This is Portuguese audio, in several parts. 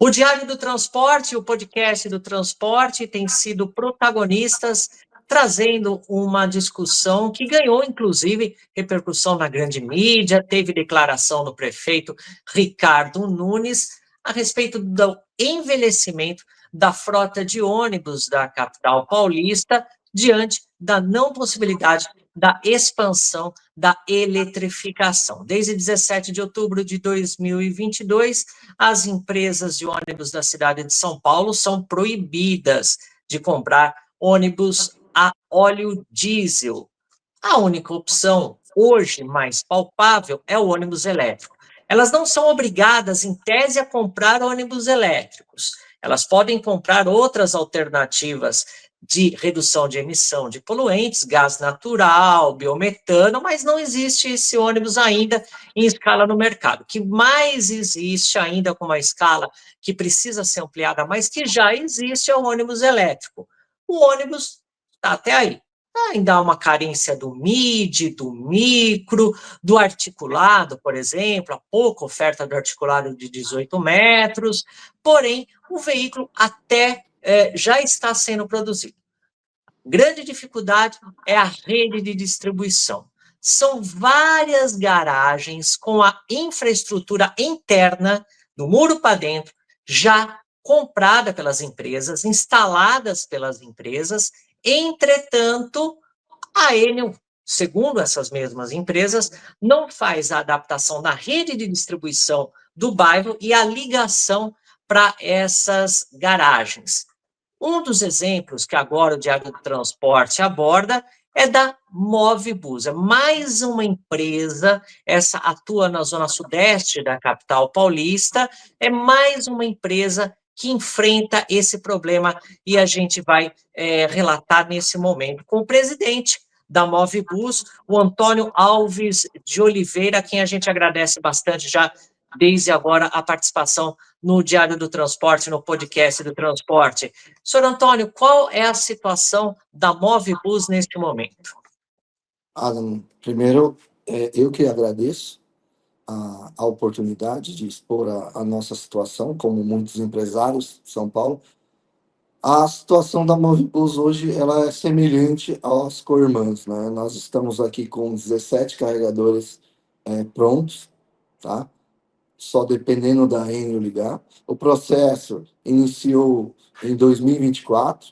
O Diário do Transporte, o podcast do transporte, tem sido protagonistas, trazendo uma discussão que ganhou, inclusive, repercussão na grande mídia, teve declaração do prefeito Ricardo Nunes a respeito do envelhecimento da frota de ônibus da capital paulista, diante da não possibilidade da expansão da eletrificação. Desde 17 de outubro de 2022, as empresas de ônibus da cidade de São Paulo são proibidas de comprar ônibus a óleo diesel. A única opção hoje mais palpável é o ônibus elétrico. Elas não são obrigadas, em tese, a comprar ônibus elétricos. Elas podem comprar outras alternativas de redução de emissão de poluentes, gás natural, biometano, mas não existe esse ônibus ainda em escala no mercado. O que mais existe ainda com uma escala que precisa ser ampliada, mas que já existe, é o ônibus elétrico. O ônibus está até aí. Ainda há uma carência do midi, do micro, do articulado, por exemplo, há pouca oferta do articulado de 18 metros, porém, o veículo até já está sendo produzido. Grande dificuldade é a rede de distribuição. São várias garagens com a infraestrutura interna, do muro para dentro, já comprada pelas empresas, instaladas pelas empresas. Entretanto, a Enel, segundo essas mesmas empresas, não faz a adaptação na rede de distribuição do bairro e a ligação para essas garagens. Um dos exemplos que agora o Diário do Transporte aborda é da Movibus, é mais uma empresa, essa atua na zona sudeste da capital paulista, é mais uma empresa que enfrenta esse problema e a gente vai relatar nesse momento com o presidente da Movibus, o Antônio Alves de Oliveira, a quem a gente agradece bastante já desde agora a participação no Diário do Transporte, no podcast do transporte. Senhor Antônio, qual é a situação da Movibus neste momento? Alan, primeiro, eu que agradeço a oportunidade de expor a nossa situação, como muitos empresários de São Paulo. A situação da Movibus hoje ela é semelhante às co-irmãs, né? Nós estamos aqui com 17 carregadores prontos, tá? Só dependendo da Enel ligar. O processo iniciou em 2024,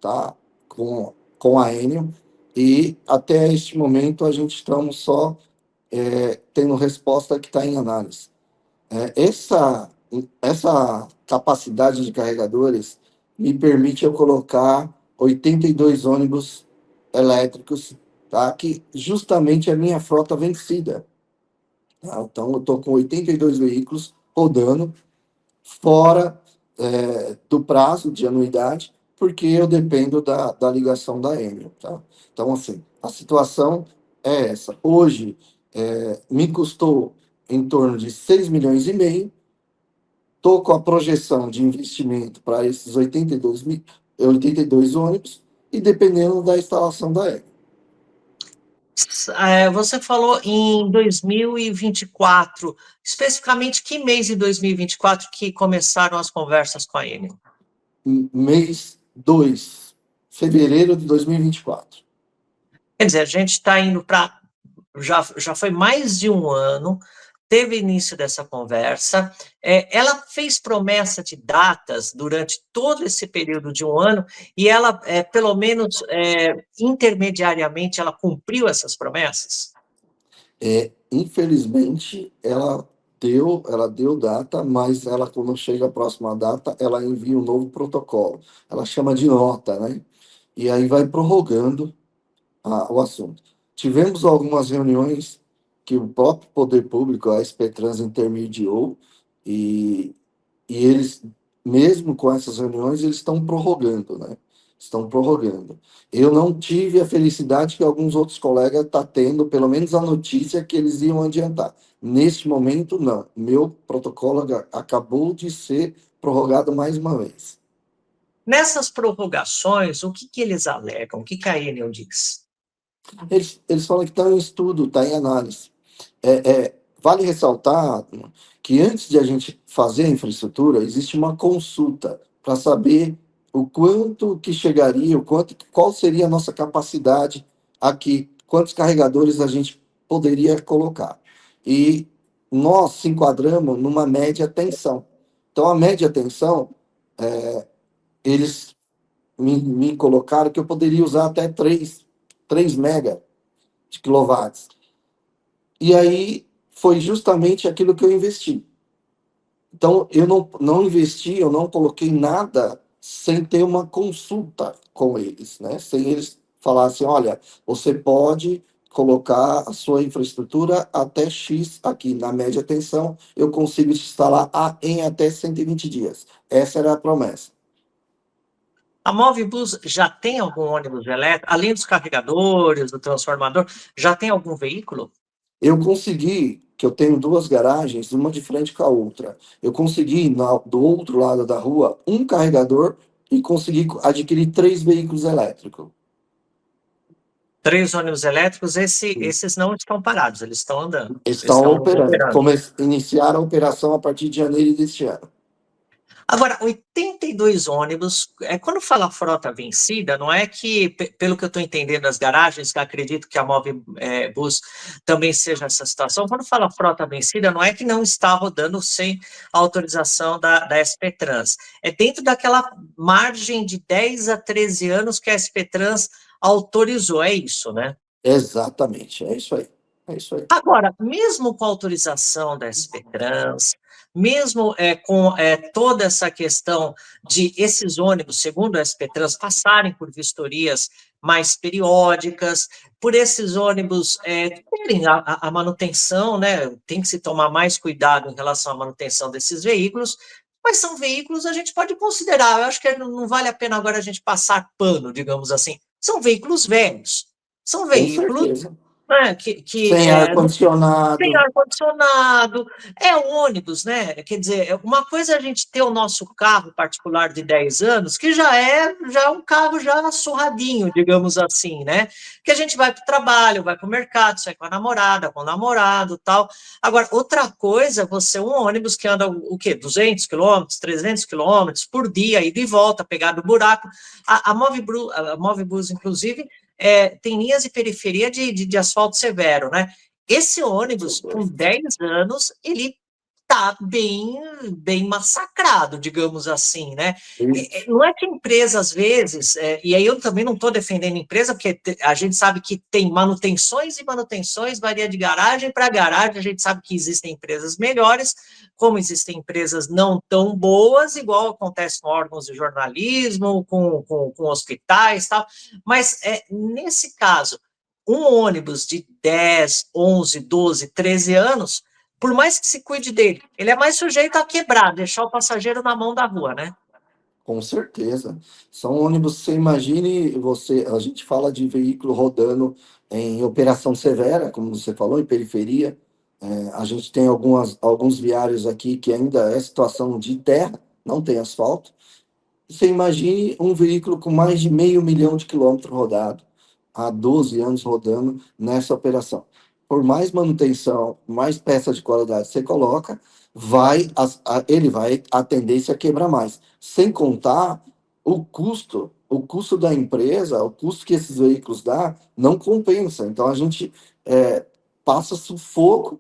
tá? Com a Enel, e até este momento a gente estamos só tendo resposta que está em análise. Essa capacidade de carregadores me permite eu colocar 82 ônibus elétricos, tá? Que justamente é a minha frota vencida. Tá? Então, eu estou com 82 veículos rodando fora do prazo de anuidade, porque eu dependo da ligação da Enel. Tá? Então, assim, a situação é essa. Hoje, me custou em torno de 6 milhões e meio. Estou com a projeção de investimento para esses 82 ônibus e dependendo da instalação da Enel. Você falou em 2024, especificamente que mês de 2024 que começaram as conversas com a Enel? Mês 2, fevereiro de 2024. Quer dizer, a gente está indo para... Já foi mais de um ano, teve início dessa conversa, ela fez promessa de datas durante todo esse período de um ano, e ela, pelo menos, intermediariamente, ela cumpriu essas promessas? Infelizmente, ela deu data, mas ela, quando chega a próxima data, ela envia um novo protocolo. Ela chama de nota, né? E aí vai prorrogando o assunto. Tivemos algumas reuniões que o próprio Poder Público, a SPTrans, intermediou, e eles, mesmo com essas reuniões, eles estão prorrogando, né? Estão prorrogando. Eu não tive a felicidade que alguns outros colegas estão tendo, pelo menos a notícia que eles iam adiantar. Neste momento, não. Meu protocolo acabou de ser prorrogado mais uma vez. Nessas prorrogações, o que eles alegam? O que a Enel diz? Eles falam que está em estudo, está em análise. Vale ressaltar que antes de a gente fazer a infraestrutura, existe uma consulta para saber o quanto que chegaria, qual seria a nossa capacidade aqui, quantos carregadores a gente poderia colocar. E nós se enquadramos numa média tensão. Então, a média tensão, eles me colocaram que eu poderia usar até 3 mega de quilowatts. E aí foi justamente aquilo que eu investi. Então, eu não investi, eu não coloquei nada sem ter uma consulta com eles, né? Sem eles falarem, olha, você pode colocar a sua infraestrutura até X aqui, na média tensão, eu consigo te instalar em até 120 dias. Essa era a promessa. A Movibus já tem algum ônibus elétrico, além dos carregadores, do transformador, já tem algum veículo? Eu consegui, que eu tenho 2 garagens, uma de frente com a outra. Eu consegui, do outro lado da rua, um carregador e consegui adquirir 3 veículos elétricos. 3 ônibus elétricos, esses não estão parados, eles estão andando, eles Estão estão operando. operando. Iniciaram a operação a partir de janeiro deste ano. Agora, 82 ônibus, quando fala frota vencida, não é que, pelo que eu estou entendendo das garagens, que acredito que a Movibus também seja essa situação, quando fala frota vencida, não é que não está rodando sem a autorização da SP-Trans. É dentro daquela margem de 10 a 13 anos que a SP-Trans autorizou, é isso, né? Exatamente, é isso aí. É isso aí. Agora, mesmo com a autorização da SP-Trans, mesmo com toda essa questão de esses ônibus, segundo a SP-Trans, passarem por vistorias mais periódicas, por esses ônibus terem a manutenção, né? Tem que se tomar mais cuidado em relação à manutenção desses veículos, mas são veículos, a gente pode considerar, eu acho que não vale a pena agora a gente passar pano, digamos assim, são veículos velhos, são Com veículos, certeza. né, Sem tem ar-condicionado. ar-condicionado, é ônibus, né? Quer dizer, uma coisa é a gente ter o nosso carro particular de 10 anos, que já é um carro já surradinho, digamos assim, né? Que a gente vai para o trabalho, vai para o mercado, sai com a namorada, com o namorado, tal. Agora, outra coisa, você um ônibus que anda o quê? 200 quilômetros, 300 quilômetros por dia, ida e volta, pegar do buraco. A Movibus, inclusive, tem linhas de periferia de asfalto severo, né? Esse ônibus, com 10 anos, ele tá bem massacrado, digamos assim, né? Não é que a empresa, às vezes, e aí eu também não estou defendendo a empresa, porque a gente sabe que tem manutenções e manutenções, varia de garagem para garagem, a gente sabe que existem empresas melhores, como existem empresas não tão boas, igual acontece com órgãos de jornalismo, com hospitais e tal, mas nesse caso, um ônibus de 10, 11, 12, 13 anos, por mais que se cuide dele, ele é mais sujeito a quebrar, deixar o passageiro na mão da rua, né? Com certeza. São ônibus, você imagine, a gente fala de veículo rodando em operação severa, como você falou, em periferia. A gente tem alguns viários aqui que ainda é situação de terra, não tem asfalto. Você imagine um veículo com mais de 500 mil de quilômetros rodado, há 12 anos rodando nessa operação. Por mais manutenção, mais peça de qualidade você coloca, ele vai, a tendência a quebrar mais. Sem contar o custo da empresa, o custo que esses veículos dão, não compensa. Então a gente passa sufoco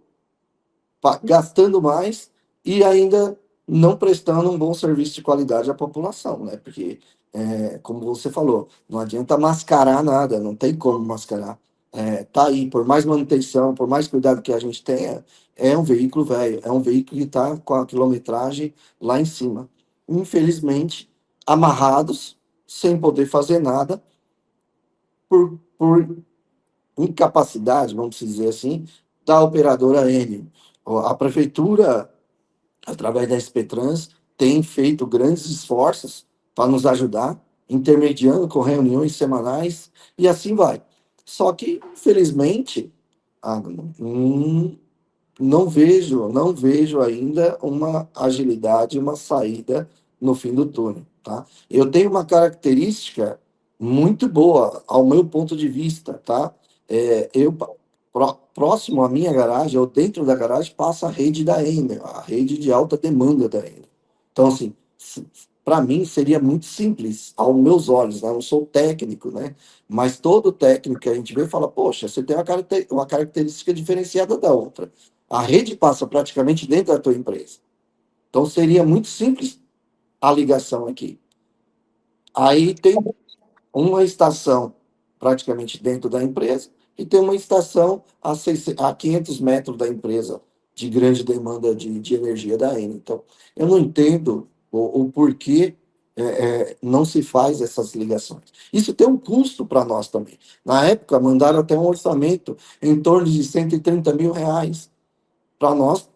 gastando mais e ainda não prestando um bom serviço de qualidade à população, né? Porque, como você falou, não adianta mascarar nada, não tem como mascarar. Tá aí, por mais manutenção, por mais cuidado que a gente tenha, é um veículo velho, é um veículo que está com a quilometragem lá em cima. Infelizmente, amarrados, sem poder fazer nada, por incapacidade, vamos dizer assim, da operadora N. A prefeitura, através da SP-Trans, tem feito grandes esforços para nos ajudar, intermediando com reuniões semanais e assim vai. Só que, infelizmente, não vejo ainda uma agilidade, uma saída no fim do túnel, tá? Eu tenho uma característica muito boa, ao meu ponto de vista, tá? Eu próximo à minha garagem, ou dentro da garagem, passa a rede da Enel, a rede de alta demanda da Enel. Então, assim, para mim seria muito simples, aos meus olhos, né? Eu não sou técnico, né? Mas todo técnico que a gente vê fala, poxa, você tem uma característica diferenciada da outra. A rede passa praticamente dentro da tua empresa. Então, seria muito simples a ligação aqui. Aí tem uma estação praticamente dentro da empresa e tem uma estação a 500 metros da empresa de grande demanda de energia da Enel. Então, eu não entendo o porquê não se faz essas ligações. Isso tem um custo para nós também. Na época, mandaram até um orçamento em torno de R$ 130 mil para nós,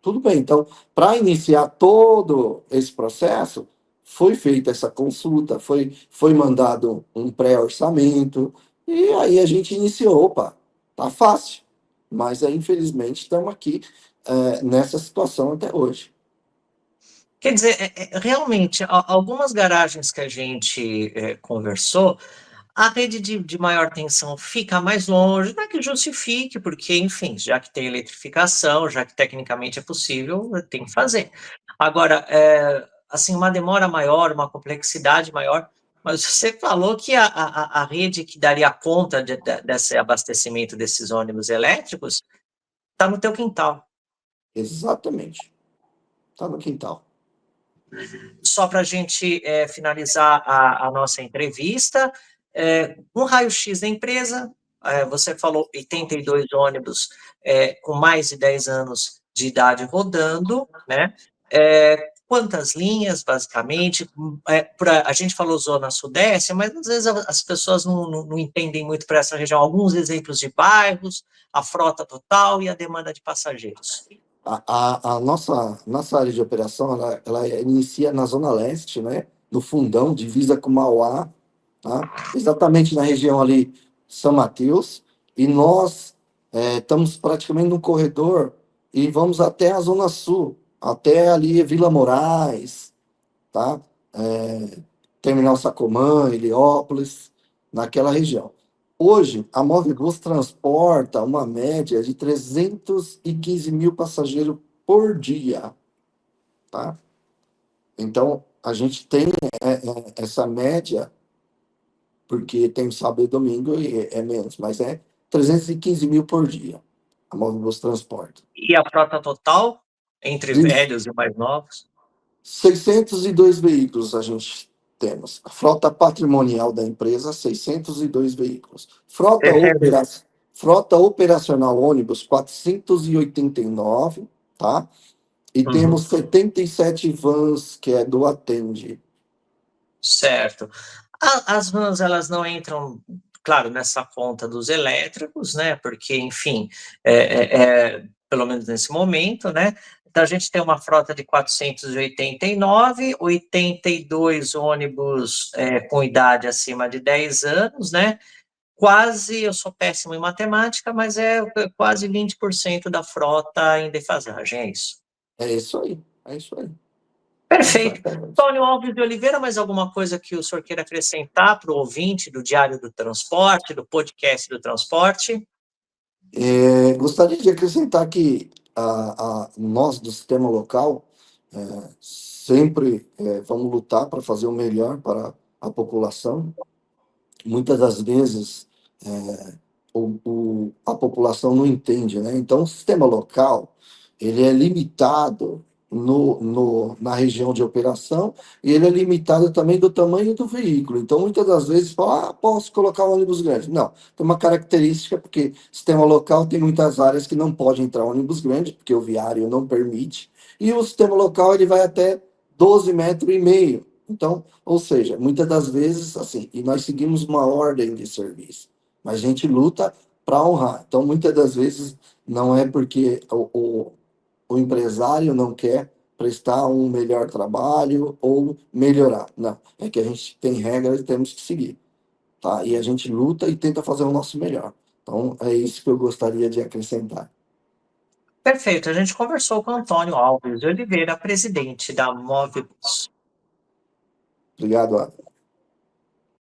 tudo bem. Então, para iniciar todo esse processo, foi feita essa consulta, foi mandado um pré-orçamento, e aí a gente iniciou. Opa, tá fácil. Mas, infelizmente, estamos aqui nessa situação até hoje. Quer dizer, realmente, algumas garagens que a gente conversou, a rede de maior tensão fica mais longe, não é que justifique, porque, enfim, já que tem eletrificação, já que tecnicamente é possível, tem que fazer. Agora, assim, uma demora maior, uma complexidade maior, mas você falou que a rede que daria conta desse abastecimento desses ônibus elétricos está no teu quintal. Exatamente. Está no quintal. Só para a gente finalizar a nossa entrevista, um raio-x da empresa, você falou 82 ônibus com mais de 10 anos de idade rodando, né? Quantas linhas, basicamente? A gente falou Zona Sudeste, mas às vezes as pessoas não entendem muito para essa região. Alguns exemplos de bairros, a frota total e a demanda de passageiros. A nossa área de operação, ela inicia na Zona Leste, né? No Fundão, divisa com Mauá, tá? Exatamente na região ali, São Mateus, e nós estamos praticamente no corredor e vamos até a Zona Sul, até ali Vila Moraes, tá? É, Terminal Sacomã, Heliópolis, naquela região. Hoje, a Movibus transporta uma média de 315 mil passageiros por dia, tá? Então, a gente tem essa média, porque tem sábado e domingo e é menos, mas é 315 mil por dia, a Movibus transporta. E a frota total, entre velhos e mais novos? 602 veículos a gente temos. A frota patrimonial da empresa, 602 veículos. Frota operacional ônibus, 489, tá? E Uhum. temos 77 vans, que é do Atende. Certo. As vans, elas não entram, claro, nessa conta dos elétricos, né? Porque, enfim, pelo menos nesse momento, né? Então, a gente tem uma frota de 489, 82 ônibus com idade acima de 10 anos, né? Quase, eu sou péssimo em matemática, mas quase 20% da frota em defasagem, é isso. É isso aí, é isso aí. Perfeito. Exatamente. Antônio Alves de Oliveira, mais alguma coisa que o senhor queira acrescentar para o ouvinte do Diário do Transporte, do podcast do transporte? Gostaria de acrescentar que nós, do sistema local, sempre vamos lutar para fazer o melhor para a população. Muitas das vezes a população não entende, né? Então, o sistema local ele é limitado na região de operação e ele é limitado também do tamanho do veículo. Então, muitas das vezes fala, posso colocar um ônibus grande. Não, tem uma característica, porque o sistema local tem muitas áreas que não pode entrar ônibus grande, porque o viário não permite, e o sistema local ele vai até 12 metros e meio. Então, ou seja, muitas das vezes, assim, e nós seguimos uma ordem de serviço, mas a gente luta para honrar. Então, muitas das vezes, não é porque o empresário não quer prestar um melhor trabalho ou melhorar. Não, é que a gente tem regras e temos que seguir, tá? E a gente luta e tenta fazer o nosso melhor. Então, é isso que eu gostaria de acrescentar. Perfeito. A gente conversou com Antônio Alves de Oliveira, presidente da Movibus. Obrigado, Adam.